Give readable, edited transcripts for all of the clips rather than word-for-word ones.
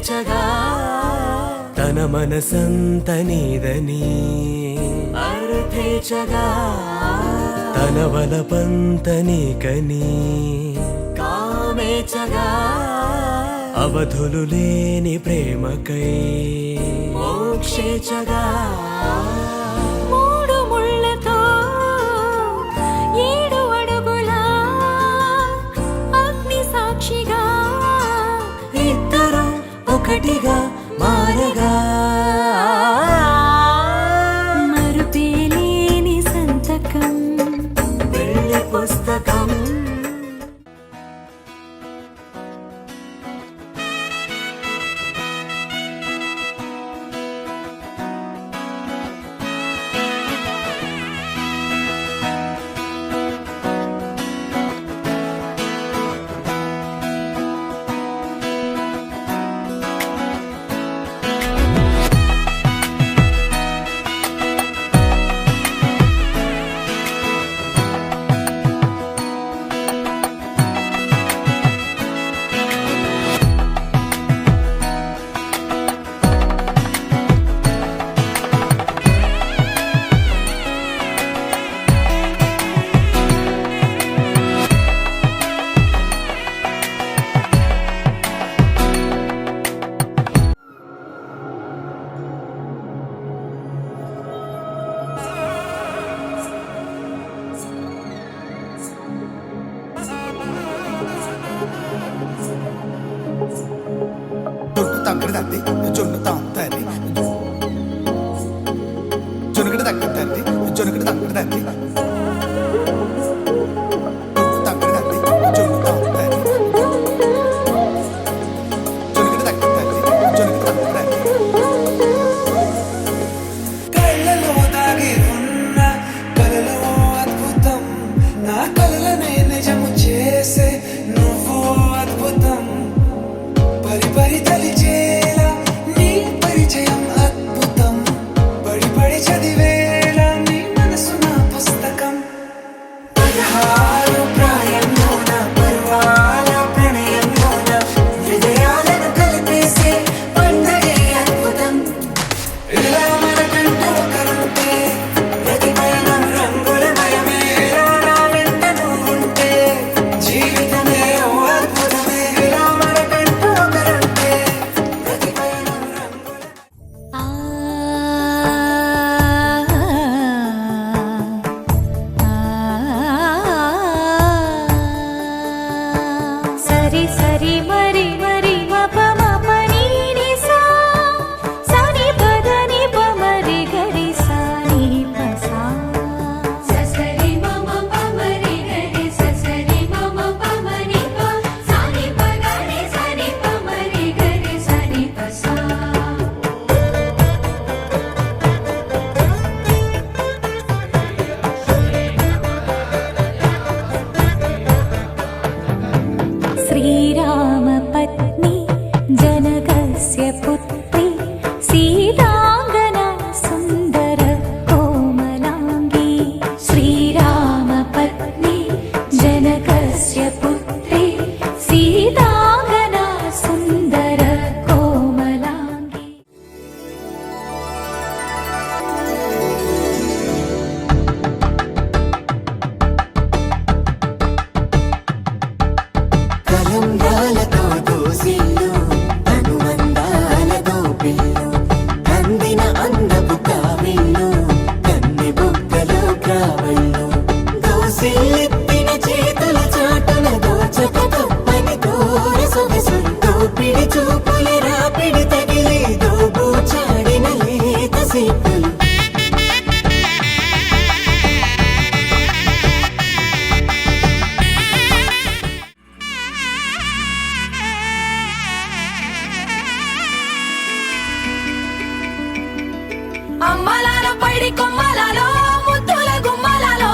అర్థేచగా తన మనసంత నీదని అర్థేచగా తన వలపంత నీకని కామేచగా అవధులు లేని ప్రేమకై మోక్షేచగా మూడు ముళ్ళతో 7 అడుగుల అగ్ని సాక్షిగా ఇద్దరు ఒకటిగా మారగా మరుపేలేని సంతకం వెళ్ళి పుస్తకం జొన్ను తాంతరి జొనుగడ తగ్గదండి జొనుగడ తగ్గదండి తగ్గదండి జొన్ను తాంతరి జొనుగడ తగ్గదండి జొనుగడ తగ్గదండి కళ్ళలో దాగి ఉన్న కలలో అద్భుతం నా కలలనే నిజము చేసే నువ్వు అద్భుతం పరి పరి చలిచేలా నీ పరిచయం అద్భుతం పడి పడి చదివేలా నీ మనసు నా పుస్తకం 16 ప్రాయంలోన పర్వాల ప్రణయంలోన హృదయాలను కలిపేసే పండగే అద్భుతం ఇలా మనకంటూ ఒకరుంటే ప్రతి పయనం రంగులమయమే ఇలా నా వెంట నువ్వుంటే జీవితమే ఓ అద్భుతమే ఇలా మనకంటూ ఒకరుంటే ప్రతి పయనం రంగుల సరి సరి మరి మరి మప మప నీ ని సా సని పద ని ప మరి గరి సా ని ప సా ససరి మమ ప మరి గరి ససరి మమ ప మరి ప సని ప గరి సని ప మరి గరి సని ప సా శ్రీరామ పత్ని జనకస్య పుత్రి సీతాంగన సుందర కోమలాంగి శ్రీరామ పత్ని జనకస్య పుత్రి సీతాంగన సుందర కోమలాంగి కలంబ్రాలతో దోసిల్లు అనుబంధాలతో పిల్లు అందిన అందపు కావిల్లు కన్నె బుగ్గలో గ్రావళ్ళు దోసిల్లెత్తిన చేతుల చాటున దోచక తప్పని దూర సొగసు దోపిడి చూపుల రాపిడి తగిలి దోబూచాడిన లేత సీపులు అమ్మలాలో పైడి కొమ్మలలో ముద్దుల గుమ్మలలో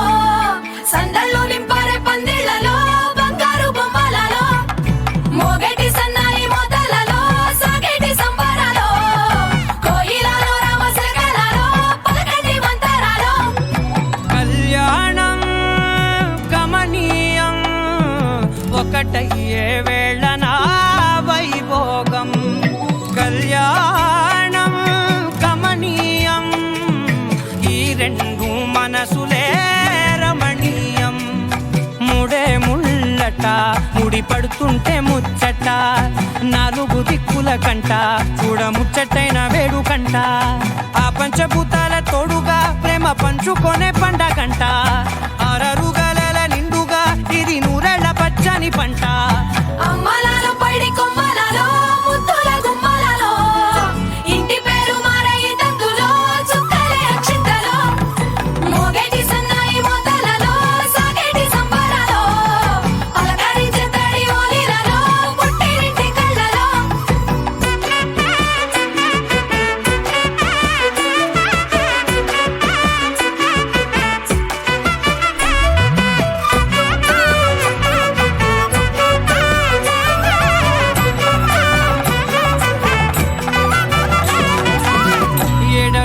సందళ్ళు నింపారే పందిళ్లలో బంగారు బొమ్మలలో మోగటి సన్నాయి మోతలలో సాగేటి సంబరాలో కోయిలలో రామసగలలో పడుతుంటే ముచ్చట నాలుగు దిక్కుల కంట చూడ ముచ్చటైన వేడుకంట ఆ పంచభూతాల తోడుగా ప్రేమ పంచుకొనే పండగంట ఆరరుగల నిండుగా ఇది నూరెళ్ళ పచ్చని పంట అమ్మలాలో పడి కొమ్మలలో ముద్దుల గుమ్మలలో ఇంటి పేరు మారయి తందులో చుక్కలే అక్షింతలో మోగేటి సన్నాయి మోతలలో సాగేటి సంబరాలో అలకరించే తడి ఓలిలలో పుట్టినింటి కళ్ళలో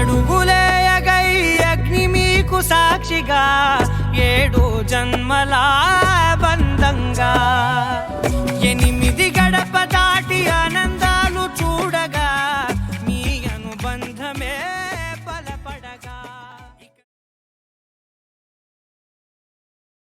ఏడడుగులేయగై అగ్ని మీకు సాక్షిగా 7 జన్మల బంధంగా 8 గడప దాటి